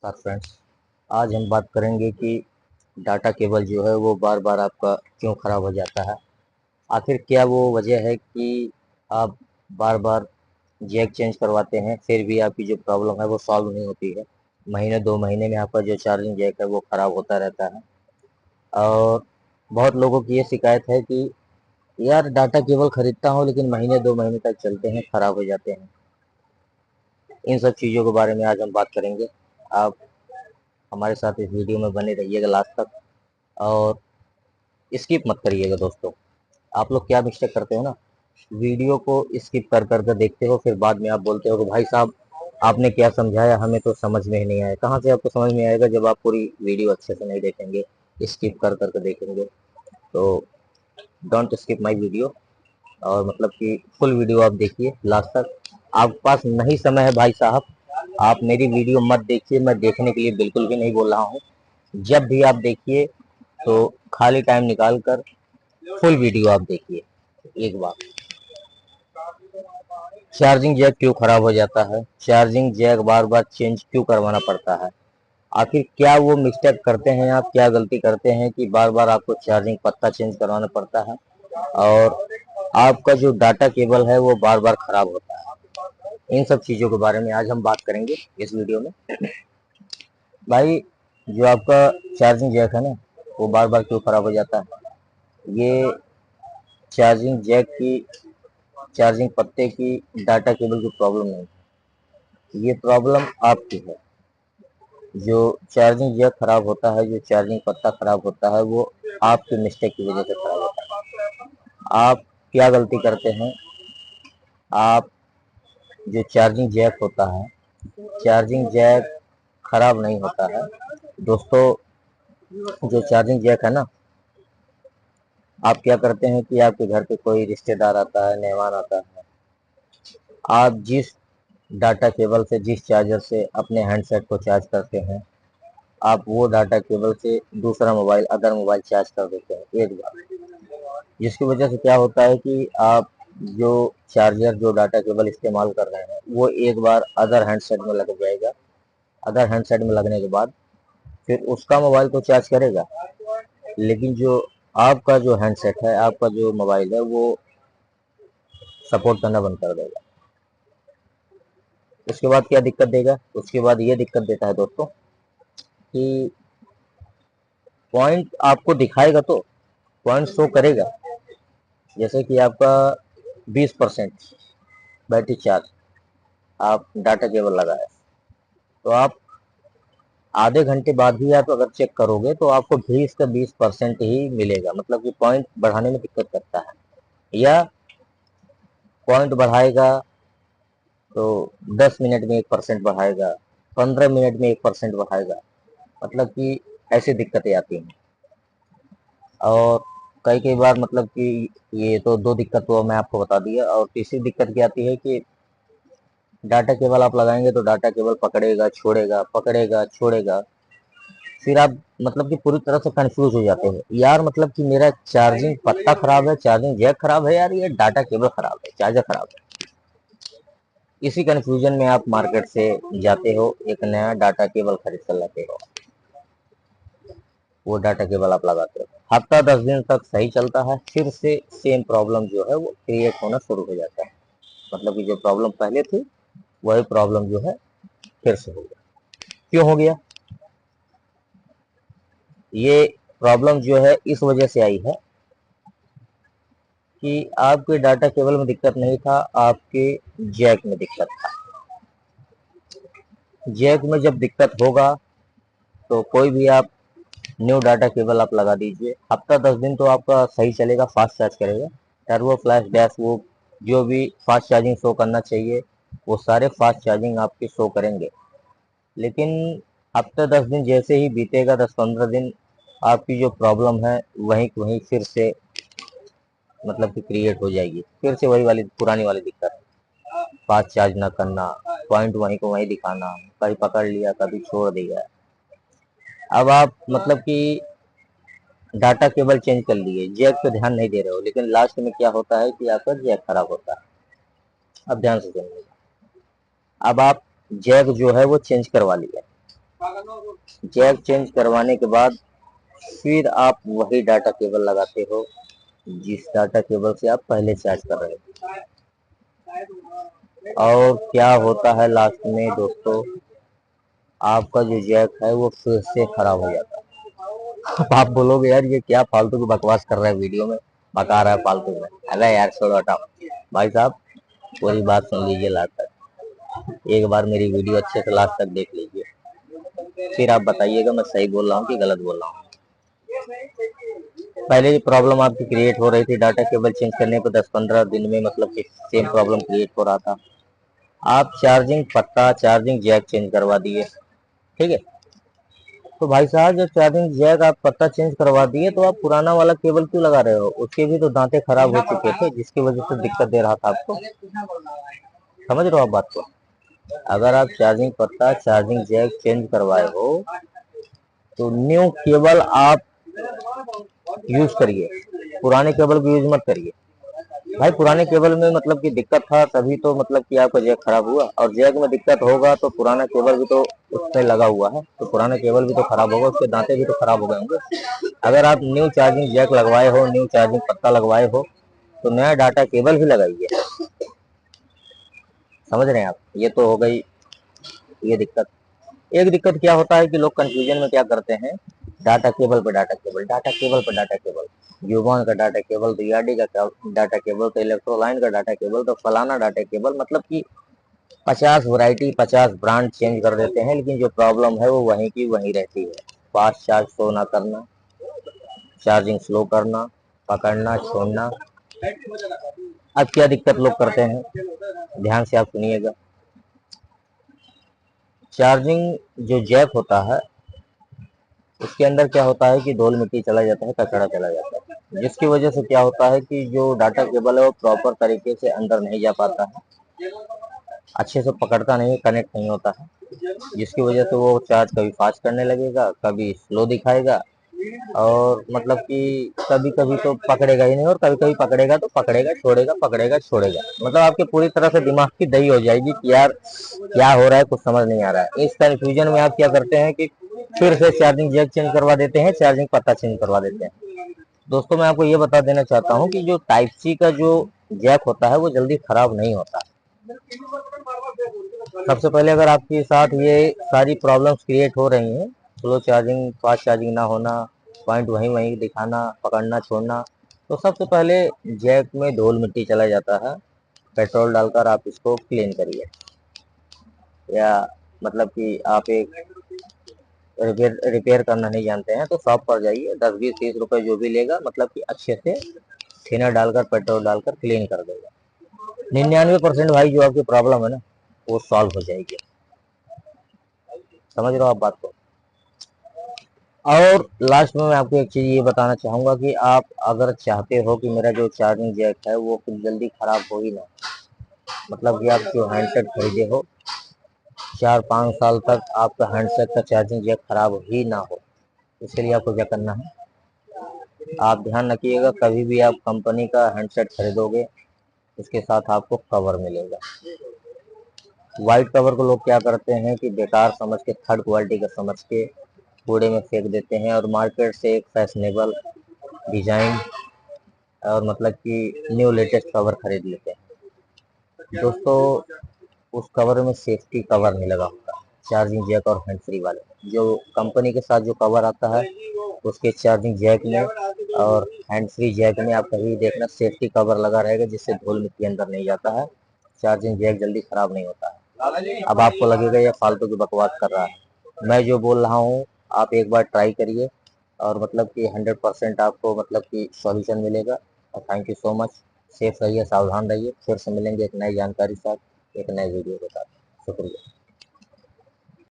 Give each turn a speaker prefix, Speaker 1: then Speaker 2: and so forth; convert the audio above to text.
Speaker 1: नमस्कार फ्रेंड्स। आज हम बात करेंगे कि डाटा केबल जो है वो बार बार आपका क्यों ख़राब हो जाता है। आखिर क्या वो वजह है कि आप बार बार जैक चेंज करवाते हैं फिर भी आपकी जो प्रॉब्लम है वो सॉल्व नहीं होती है। महीने 2 महीने में आपका जो चार्जिंग जैक है वो ख़राब होता रहता है। और बहुत लोगों की ये शिकायत है कि यार डाटा केबल ख़रीदता हूँ लेकिन महीने 2 महीने तक चलते हैं, ख़राब हो जाते हैं। इन सब चीज़ों के बारे में आज हम बात करेंगे। आप हमारे साथ इस वीडियो में बने रहिएगा लास्ट तक और स्किप मत करिएगा दोस्तों। आप लोग क्या मिस्टेक करते हो ना, वीडियो को स्किप कर कर कर देखते हो, फिर बाद में आप बोलते हो कि भाई साहब आपने क्या समझाया, हमें तो समझ में ही नहीं आया। कहाँ से आपको समझ में आएगा जब आप पूरी वीडियो अच्छे से नहीं देखेंगे, स्किप कर कर के देखेंगे। तो डोंट स्किप माई वीडियो और मतलब कि फुल वीडियो आप देखिए लास्ट तक। आपके पास नहीं समय है भाई साहब, आप मेरी वीडियो मत देखिए। मैं देखने के लिए बिल्कुल भी नहीं बोल रहा हूँ। जब भी आप देखिए तो खाली टाइम निकाल कर फुल वीडियो आप देखिए एक बार। चार्जिंग जैक क्यों खराब हो जाता है, चार्जिंग जैक बार बार चेंज क्यों करवाना पड़ता है, आखिर क्या वो मिस्टेक करते हैं, आप क्या गलती करते हैं कि बार बार आपको चार्जिंग पत्ता चेंज करवाना पड़ता है और आपका जो डाटा केबल है वो बार बार खराब होता है। इन सब चीज़ों के बारे में आज हम बात करेंगे इस वीडियो में। भाई, जो आपका चार्जिंग जैक है ना वो बार बार क्यों खराब हो जाता है, ये चार्जिंग जैक की, चार्जिंग पत्ते की, डाटा केबल की प्रॉब्लम नहीं, ये प्रॉब्लम आपकी है। जो चार्जिंग जैक खराब होता है, जो चार्जिंग पत्ता खराब होता है, वो आपकी मिस्टेक की वजह से खराब होता है। आप क्या गलती करते हैं, आप जो चार्जिंग जैक होता है, चार्जिंग जैक खराब नहीं होता है दोस्तों। जो चार्जिंग जैक है ना, आप क्या करते हैं कि आपके घर पे कोई रिश्तेदार आता है, मेहमान आता है, आप जिस डाटा केबल से, जिस चार्जर से अपने हैंडसेट को चार्ज करते हैं, आप वो डाटा केबल से दूसरा मोबाइल, अदर मोबाइल चार्ज कर देते हैं एक बार। जिसकी वजह से क्या होता है कि आप जो चार्जर, जो डाटा केबल इस्तेमाल कर रहे हैं वो एक बार अदर हैंडसेट में लग जाएगा। अदर हैंडसेट में लगने के बाद फिर उसका मोबाइल तो चार्ज करेगा, लेकिन जो आपका जो हैंडसेट है, आपका जो मोबाइल है, वो सपोर्ट करना बंद कर देगा। उसके बाद क्या दिक्कत देगा, उसके बाद ये दिक्कत देता है दोस्तों कि पॉइंट आपको दिखाएगा, तो पॉइंट शो करेगा। जैसे कि आपका 20% बैटरी चार्ज, आप डाटा केबल लगाए, तो आप आधे घंटे बाद भी आप अगर चेक करोगे तो आपको 20% ही मिलेगा। मतलब कि पॉइंट बढ़ाने में दिक्कत करता है, या पॉइंट बढ़ाएगा तो 10 मिनट में 1% बढ़ाएगा, 15 मिनट में 1% बढ़ाएगा। मतलब कि ऐसी दिक्कतें आती हैं। और कई कई बार मतलब कि ये तो दो दिक्कत तो मैं आपको बता दिया, और तीसरी दिक्कत क्या आती है कि डाटा केबल आप लगाएंगे तो डाटा केबल पकड़ेगा छोड़ेगा, पकड़ेगा छोड़ेगा। फिर आप मतलब कि पूरी तरह से कंफ्यूज हो जाते हैं, यार मतलब कि मेरा चार्जिंग पत्ता खराब है, चार्जिंग जैक खराब है, यार ये डाटा केबल खराब है, चार्जर खराब है। इसी कंफ्यूजन में आप मार्केट से जाते हो, एक नया डाटा केबल खरीद कर लाते हो, वो डाटा केबल आप लगाते हो, हफ्ता 10 दिन तक सही चलता है, फिर से सेम प्रॉब्लम जो है वो क्रिएट होना शुरू हो जाता है। मतलब कि जो प्रॉब्लम पहले थी वही प्रॉब्लम जो है फिर से हो गया। क्यों हो गया, ये प्रॉब्लम जो है इस वजह से आई है कि आपके डाटा केबल में दिक्कत नहीं था, आपके जैक में दिक्कत था। जैक में जब दिक्कत होगा तो कोई भी आप न्यू डाटा केबल आप लगा दीजिए, हफ्ता 10 दिन तो आपका सही चलेगा, फास्ट चार्ज करेगा। टर्बो, फ्लैश, डैश, वो जो भी फास्ट चार्जिंग शो करना चाहिए वो सारे फास्ट चार्जिंग आपके शो करेंगे। लेकिन हफ्ता 10 दिन जैसे ही बीतेगा, 10-15 दिन, आपकी जो प्रॉब्लम है वहीं वहीं फिर से मतलब कि क्रिएट हो जाएगी, फिर से वही वाली पुरानी वाली दिक्कत, फास्ट चार्ज ना करना, पॉइंट वहीं को वहीं दिखाना, कभी पकड़ लिया कभी छोड़ दिया। अब आप मतलब कि डाटा केबल चेंज कर लिए, जैक पे ध्यान नहीं दे रहे हो, लेकिन लास्ट में क्या होता है कि आपका जैक खराब होता है। अब ध्यान से सुनिए, अब आप जैक जो है वो चेंज करवा लिया, जैक चेंज करवाने के बाद फिर आप वही डाटा केबल लगाते हो जिस डाटा केबल से आप पहले चार्ज कर रहे थे। और क्या होता है लास्ट में दोस्तों, आपका जो जैक है वो फिर से खराब हो जाता है। अब आप बोलोगे यार ये क्या फालतू की बकवास कर रहा है, वीडियो में बका रहा है फालतू में। अरे यार छोड़ो हटाओ। भाई साहब पूरी बात सुन लीजिए लास्ट तक, एक बार मेरी वीडियो अच्छे से लास्ट तक देख लीजिए, फिर आप बताइएगा मैं सही बोल रहा हूँ कि गलत बोल रहा हूँ। पहले जो प्रॉब्लम आपकी क्रिएट हो रही थी डाटा केबल चेंज करने पर 10-15 दिन में मतलब कि सेम प्रॉब्लम क्रिएट हो रहा था। आप चार्जिंग पत्ता, चार्जिंग जैक चेंज करवा दिए, ठीक है। तो भाई साहब जब चार्जिंग जैक आप पत्ता चेंज करवा दिए तो आप पुराना वाला केबल क्यों लगा रहे हो? उसके भी तो दांते खराब हो चुके थे जिसकी वजह से दिक्कत दे रहा था आपको। समझ रहे हो आप बात को? अगर आप चार्जिंग पत्ता, चार्जिंग जैक चेंज करवाए हो तो न्यू केबल आप यूज करिए, पुराने केबल को यूज मत करिए। भाई पुराने केबल में मतलब कि दिक्कत था तभी तो मतलब कि आपका जैक खराब हुआ, और जैक में दिक्कत होगा तो पुराना केबल भी तो उसमें लगा हुआ है, तो पुराना केबल भी तो खराब होगा, उसके दांते भी तो खराब हो गए होंगे। अगर आप न्यू चार्जिंग जैक लगवाए हो, न्यू चार्जिंग पत्ता लगवाए हो तो नया डाटा केबल भी लगाइए। समझ रहे हैं आप? ये तो हो गई ये दिक्कत। एक दिक्कत क्या होता है कि लोग कंफ्यूजन में क्या करते हैं, डाटा केबल पे डाटा केबल, डाटा केबल पे डाटा केबल, यूबॉन का डाटा केबल, तो याडी का डाटा केबल, तो इलेक्ट्रोलाइन का डाटा केबल, तो फलाना डाटा केबल, मतलब कि 50 वैरायटी 50 ब्रांड चेंज कर देते हैं, लेकिन जो प्रॉब्लम है वो वहीं की वहीं रहती है। फास्ट चार्ज शो ना करना, चार्जिंग स्लो करना, पकड़ना छोड़ना। अब क्या दिक्कत लोग करते हैं, ध्यान से आप सुनिएगा। चार्जिंग जो जैक होता है उसके अंदर क्या होता है कि धूल मिट्टी चला जाता है, कचरा चला जाता है, जिसकी वजह से क्या होता है कि जो डाटा केबल है वो प्रॉपर तरीके से अंदर नहीं जा पाता है, अच्छे से पकड़ता नहीं, कनेक्ट नहीं होता है, जिसकी वजह से वो चार्ज कभी फास्ट करने लगेगा, कभी स्लो दिखाएगा, और मतलब कि कभी कभी तो पकड़ेगा ही नहीं, और कभी कभी पकड़ेगा तो पकड़ेगा छोड़ेगा, पकड़ेगा छोड़ेगा, मतलब आपके पूरी तरह से दिमाग की दही हो जाएगी कि यार क्या हो रहा है, कुछ समझ नहीं आ रहा है। इस कंफ्यूजन में आप क्या करते हैं कि फिर से चार्जिंग जैक चेंज करवा देते हैं, चार्जिंग पत्ता चेंज करवा देते हैं। दोस्तों मैं आपको ये बता देना चाहता हूँ कि जो टाइप सी का जो जैक होता है वो जल्दी खराब नहीं होता। सबसे पहले अगर आपके साथ ये सारी प्रॉब्लम्स क्रिएट हो रही हैं, स्लो चार्जिंग, फास्ट चार्जिंग ना होना, पॉइंट वहीं वहीं दिखाना, पकड़ना छोड़ना, तो सबसे पहले जैक में धूल मिट्टी चला जाता है। पेट्रोल डालकर आप इसको क्लीन करिए, या मतलब कि आप एक रिपेयर करना नहीं जानते हैं तो शॉप पर जाइए, 10-20-30 रुपए जो भी लेगा, मतलब कि अच्छे से थिनर डालकर पेट्रोल डालकर क्लीन कर देगा। 99% भाई जो आपकी प्रॉब्लम है ना वो सॉल्व हो जाएगी। समझ रहे हो आप बात को? और लास्ट में मैं आपको एक चीज ये बताना चाहूंगा कि आप अगर चाहते हो कि मेरा जो चार्जिंग जैक है वो कुछ जल्दी खराब हो ही ना, मतलब कि आप जो हैंडसेट खरीदे हो 4-5 साल तक आपका हैंडसेट का चार्जिंग जैक खराब ही ना हो, इसके लिए आपको क्या करना है, आप ध्यान रखिएगा कभी भी आप कंपनी का हैंडसेट खरीदोगे उसके साथ आपको कवर मिलेगा। व्हाइट कवर को लोग क्या करते हैं कि बेकार समझ के, थर्ड क्वालिटी का समझ के कूड़े में फेंक देते हैं, और मार्केट से एक फैशनेबल डिजाइन और मतलब कि न्यू लेटेस्ट कवर खरीद लेते हैं। दोस्तों उस कवर में सेफ्टी कवर नहीं लगा होता, चार्जिंग जैक और हैंड फ्री वाले जो कंपनी के साथ जो कवर आता है उसके चार्जिंग जैक में और हैंड फ्री जैक में आप कभी देखना सेफ्टी कवर लगा रहेगा जिससे धूल मिट्टी अंदर नहीं जाता है, चार्जिंग जैक जल्दी खराब नहीं होता है। अब आपको लगेगा ये फालतू की बकवास कर रहा है, मैं जो बोल रहा हूँ आप एक बार ट्राई करिए और मतलब कि 100% आपको मतलब कि सॉल्यूशन मिलेगा। और thank you so much. Safe रहिए, सावधान रहिए, फिर से मिलेंगे एक नई जानकारी साथ, एक नए वीडियो के साथ। शुक्रिया।